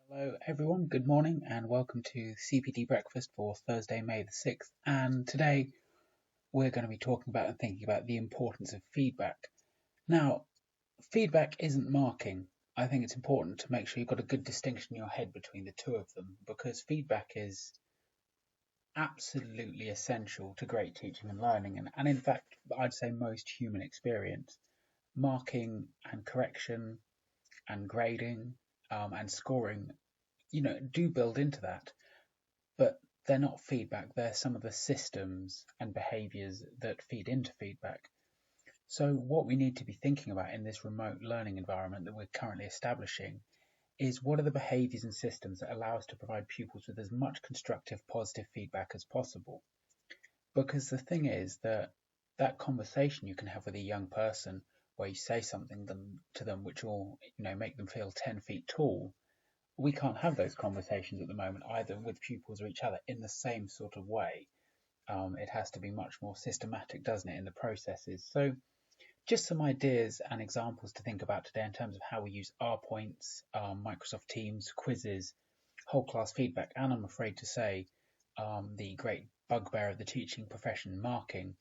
Hello everyone, good morning and welcome to CPD Breakfast for Thursday, May the 6th. And today we're going to be talking about and thinking about the importance of feedback. Now, feedback isn't marking. I think it's important to make sure you've got a good distinction in your head between the two of them, because feedback is absolutely essential to great teaching and learning. And in fact, I'd say most human experience. Marking and correction and grading and scoring do build into that, but they're not feedback. They're some of the systems and behaviors that feed into feedback. So what we need to be thinking about in this remote learning environment that we're currently establishing is what are the behaviors and systems that allow us to provide pupils with as much constructive, positive feedback as possible. Because the thing is that conversation you can have with a young person where you say something to them which will, make them feel 10 feet tall, we can't have those conversations at the moment, either with pupils or each other, in the same sort of way. It has to be much more systematic, doesn't it, in the processes? So just some ideas and examples to think about today in terms of how we use R points, Microsoft Teams, quizzes, whole class feedback, and I'm afraid to say the great bugbear of the teaching profession, marking,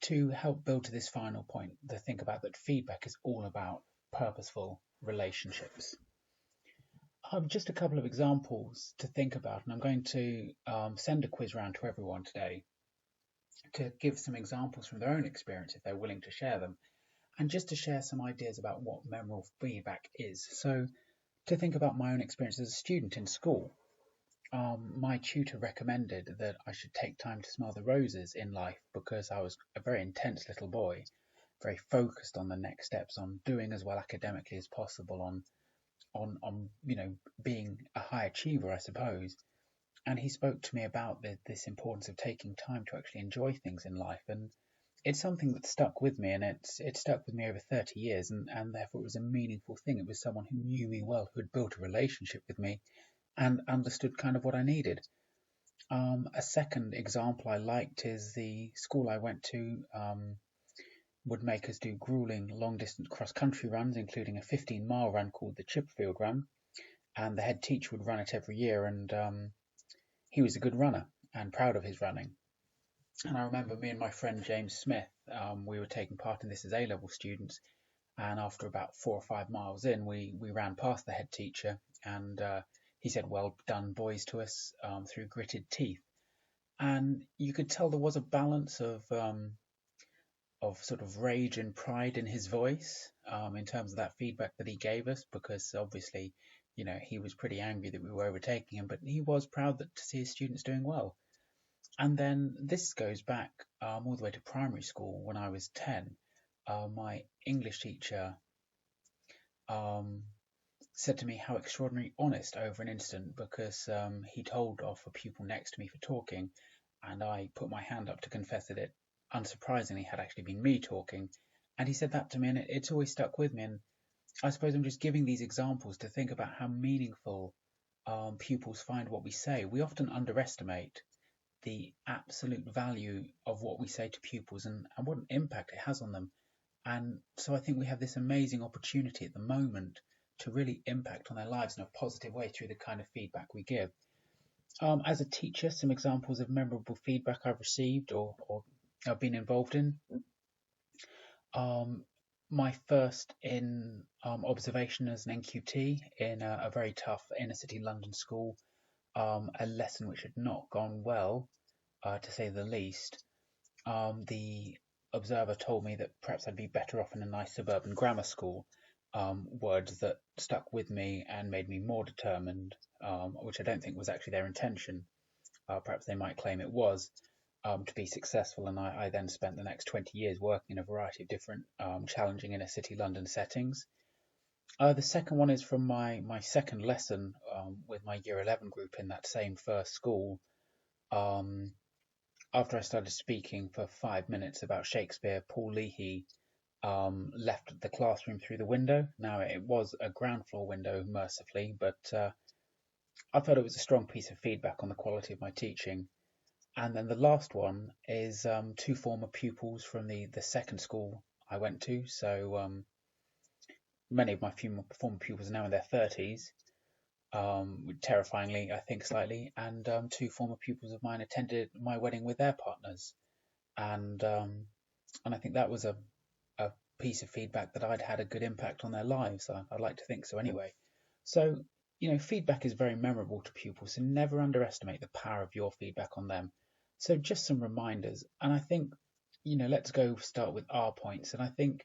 to help build to this final point, to think about that feedback is all about purposeful relationships. Just a couple of examples to think about, and I'm going to send a quiz round to everyone today to give some examples from their own experience if they're willing to share them, and just to share some ideas about what memorable feedback is. So to think about my own experience as a student in school, my tutor recommended that I should take time to smell the roses in life because I was a very intense little boy, very focused on the next steps, on doing as well academically as possible, on being a high achiever, I suppose. And he spoke to me about this importance of taking time to actually enjoy things in life, and it's something that stuck with me, and it stuck with me over 30 years, and therefore it was a meaningful thing. It was someone who knew me well, who had built a relationship with me and understood kind of what I needed. A second example I liked is the school I went to would make us do grueling long-distance cross-country runs, including a 15-mile run called the Chipperfield Run, and the head teacher would run it every year, and he was a good runner and proud of his running. And I remember me and my friend James Smith, we were taking part in this as A-level students, and after about 4 or 5 miles in, we ran past the head teacher, and he said, "Well done, boys," to us through gritted teeth. And you could tell there was a balance of sort of rage and pride in his voice in terms of that feedback that he gave us, because obviously, he was pretty angry that we were overtaking him, but he was proud to see his students doing well. And then this goes back all the way to primary school when I was 10. My English teacher said to me how extraordinarily honest over an incident, because he told off a pupil next to me for talking, and I put my hand up to confess that it unsurprisingly had actually been me talking. And he said that to me, and it's always stuck with me. And I suppose I'm just giving these examples to think about how meaningful pupils find what we say. We often underestimate the absolute value of what we say to pupils and what an impact it has on them. And so I think we have this amazing opportunity at the moment to really impact on their lives in a positive way through the kind of feedback we give. As a teacher, some examples of memorable feedback I've received or I've been involved in. My first in observation as an NQT in a very tough inner city London school, a lesson which had not gone well, to say the least. The observer told me that perhaps I'd be better off in a nice suburban grammar school, words that stuck with me and made me more determined, which I don't think was actually their intention. Perhaps they might claim it was, to be successful, and I then spent the next 20 years working in a variety of different challenging inner city London settings. The second one is from my second lesson with my Year 11 group in that same first school. After I started speaking for 5 minutes about Shakespeare, Paul Leahy left the classroom through the window. Now, it was a ground floor window, mercifully, but I felt it was a strong piece of feedback on the quality of my teaching. And then the last one is two former pupils from the second school I went to. So many of my former pupils are now in their 30s. terrifyingly, I think slightly, and two former pupils of mine attended my wedding with their partners, and I think that was a piece of feedback that I'd had a good impact on their lives. I'd like to think so anyway. So, feedback is very memorable to pupils, so never underestimate the power of your feedback on them. So just some reminders, and I think, let's go start with R points, and I think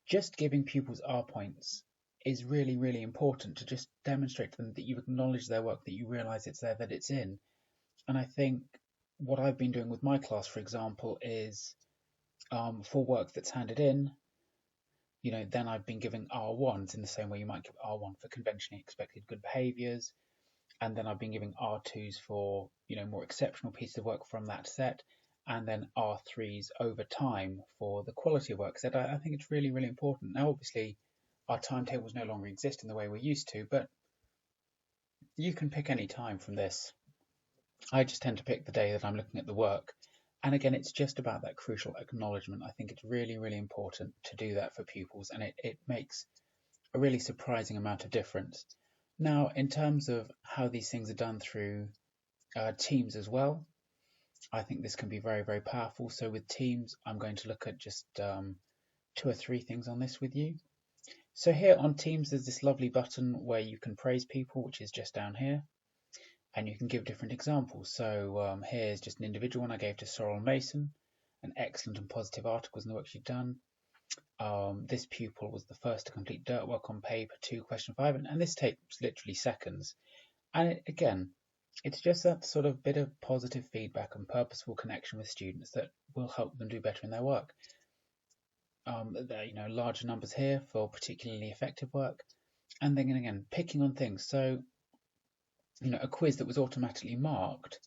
just giving pupils R points is really, really important to just demonstrate to them that you acknowledge their work, that you realize it's there, that it's in. And I think what I've been doing with my class, for example, is for work that's handed in, then I've been giving R1s in the same way you might give R1 for conventionally expected good behaviors. And then I've been giving R2s for, more exceptional pieces of work from that set. And then R3s over time for the quality of work set. I think it's really, really important. Now, obviously, our timetables no longer exist in the way we're used to, but you can pick any time from this. I just tend to pick the day that I'm looking at the work. And again, it's just about that crucial acknowledgement. I think it's really, really important to do that for pupils, and it makes a really surprising amount of difference. Now, in terms of how these things are done through teams as well, I think this can be very, very powerful. So with teams, I'm going to look at just 2 or 3 things on this with you. So here on Teams, there's this lovely button where you can praise people, which is just down here. And you can give different examples. So here's just an individual one I gave to Sorrel Mason, an excellent and positive articles in the work she'd done. This pupil was the first to complete dirt work on paper 2, question 5, and this takes literally seconds. And again, it's just that sort of bit of positive feedback and purposeful connection with students that will help them do better in their work. Larger numbers here for particularly effective work. And then again, picking on things. So, a quiz that was automatically marked,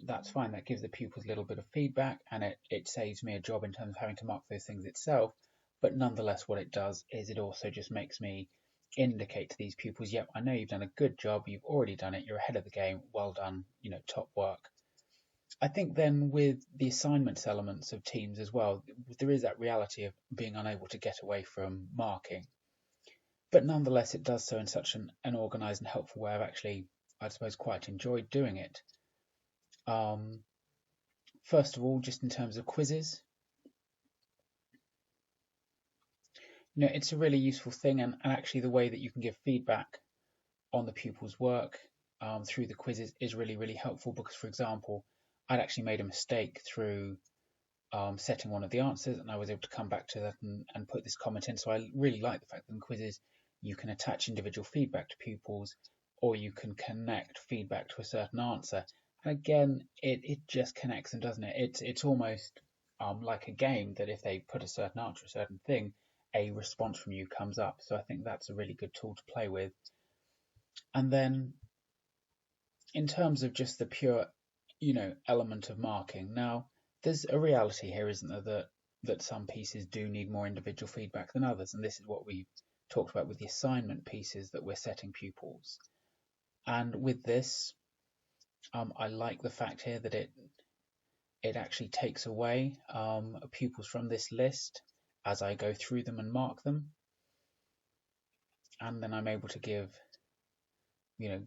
that's fine. That gives the pupils a little bit of feedback, and it saves me a job in terms of having to mark those things itself. But nonetheless, what it does is it also just makes me indicate to these pupils, yep, I know you've done a good job, you've already done it, you're ahead of the game, well done, top work. I think then with the assignments elements of teams as well, there is that reality of being unable to get away from marking. But nonetheless, it does so in such an organised and helpful way. I've actually, I suppose, quite enjoyed doing it. First of all, just in terms of quizzes, it's a really useful thing, and actually the way that you can give feedback on the pupil's work through the quizzes is really, really helpful because, for example, I'd actually made a mistake through setting one of the answers, and I was able to come back to that and put this comment in. So I really like the fact that in quizzes you can attach individual feedback to pupils, or you can connect feedback to a certain answer. And again, it just connects them, doesn't it? It's almost like a game that if they put a certain answer, a certain thing, a response from you comes up. So I think that's a really good tool to play with. And then in terms of just the pure, element of marking, now there's a reality here, isn't there, that some pieces do need more individual feedback than others, and this is what we've talked about with the assignment pieces that we're setting pupils. And with this, I like the fact here that it actually takes away pupils from this list as I go through them and mark them, and then I'm able to give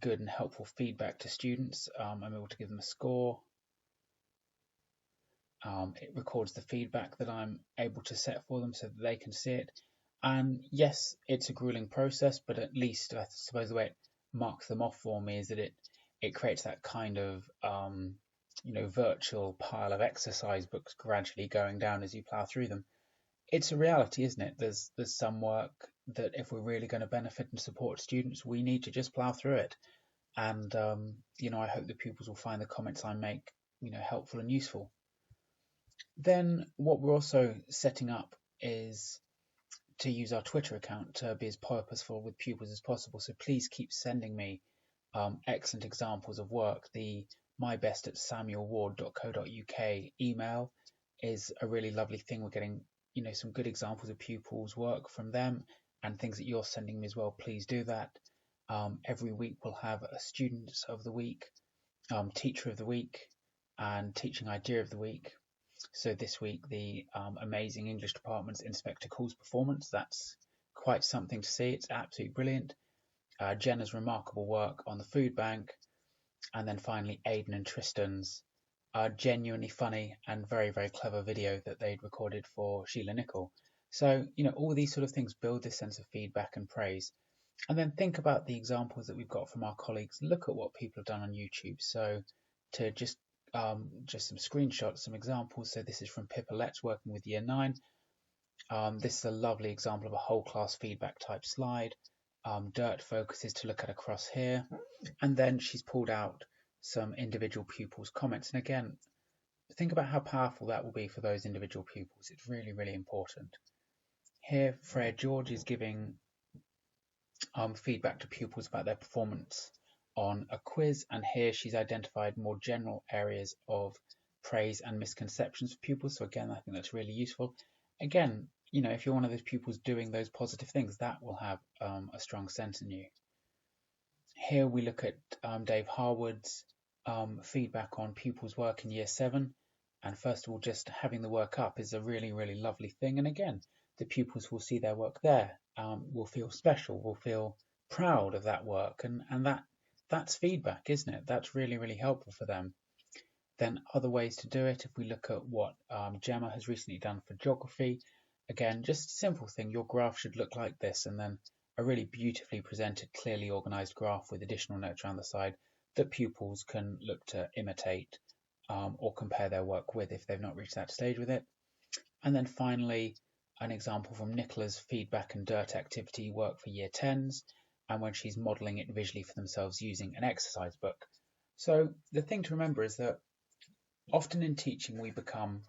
good and helpful feedback to students. I'm able to give them a score. It records the feedback that I'm able to set for them so that they can see it. And yes, it's a grueling process, but at least I suppose the way it marks them off for me is that it creates that kind of virtual pile of exercise books gradually going down as you plough through them. It's a reality, isn't it? There's some work that if we're really going to benefit and support students, we need to just plough through it. And I hope the pupils will find the comments I make helpful and useful. Then what we're also setting up is to use our Twitter account to be as purposeful with pupils as possible. So please keep sending me excellent examples of work. The mybest@samuelward.co.uk email is a really lovely thing. We're getting some good examples of pupils' work from them and things that you're sending me as well. Please do that. Every week we'll have a student of the week, teacher of the week, and teaching idea of the week. So this week, the amazing English department's Inspector Calls performance. That's quite something to see. It's absolutely brilliant. Jenna's remarkable work on the food bank, and then finally Aidan and Tristan's genuinely funny and very, very clever video that they'd recorded for Sheila Nicol. So, all these sort of things build this sense of feedback and praise. And then think about the examples that we've got from our colleagues. Look at what people have done on YouTube. So to just some screenshots, some examples. So this is from Pippa Letts working with Year 9. This is a lovely example of a whole class feedback type slide. Dirt focuses to look at across here. And then she's pulled out some individual pupils' comments. And again, think about how powerful that will be for those individual pupils. It's really, really important. Here, Freya George is giving feedback to pupils about their performance on a quiz, and here she's identified more general areas of praise and misconceptions for pupils. So again, I think that's really useful. Again, if you're one of those pupils doing those positive things, that will have a strong sense in you. Here we look at Dave Harwood's feedback on pupils' work in Year 7. And first of all, just having the work up is a really, really lovely thing. And again, the pupils will see their work there, will feel special, will feel proud of that work. And that's feedback, isn't it? That's really, really helpful for them. Then other ways to do it, if we look at what Gemma has recently done for geography, again, just a simple thing. Your graph should look like this, and then a really beautifully presented, clearly organized graph with additional notes around the side that pupils can look to imitate or compare their work with if they've not reached that stage with it. And then finally, an example from Nicola's feedback and dirt activity work for Year 10s, and when she's modelling it visually for themselves using an exercise book. So the thing to remember is that often in teaching we become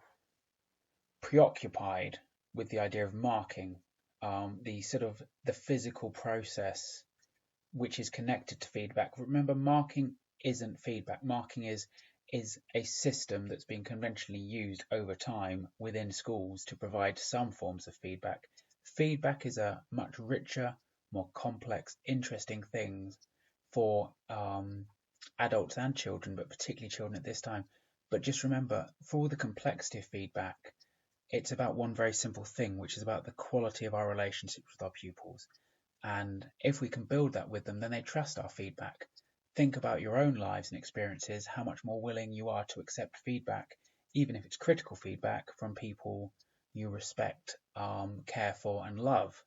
preoccupied with the idea of marking, the physical process which is connected to feedback. Remember, marking isn't feedback. Marking is a system that's been conventionally used over time within schools to provide some forms of feedback. Feedback is a much richer, more complex, interesting thing for adults and children, but particularly children at this time. But just remember, for all the complexity of feedback, it's about one very simple thing, which is about the quality of our relationships with our pupils. And if we can build that with them, then they trust our feedback. Think about your own lives and experiences, how much more willing you are to accept feedback, even if it's critical feedback from people you respect, care for and love.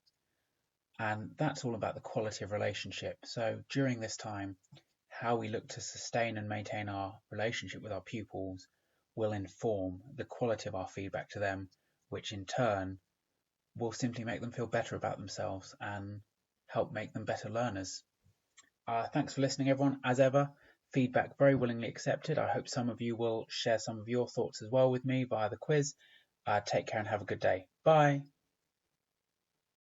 And that's all about the quality of relationship. So during this time, how we look to sustain and maintain our relationship with our pupils will inform the quality of our feedback to them, which in turn will simply make them feel better about themselves and help make them better learners. Thanks for listening, everyone. As ever, feedback very willingly accepted. I hope some of you will share some of your thoughts as well with me via the quiz. Take care and have a good day. Bye.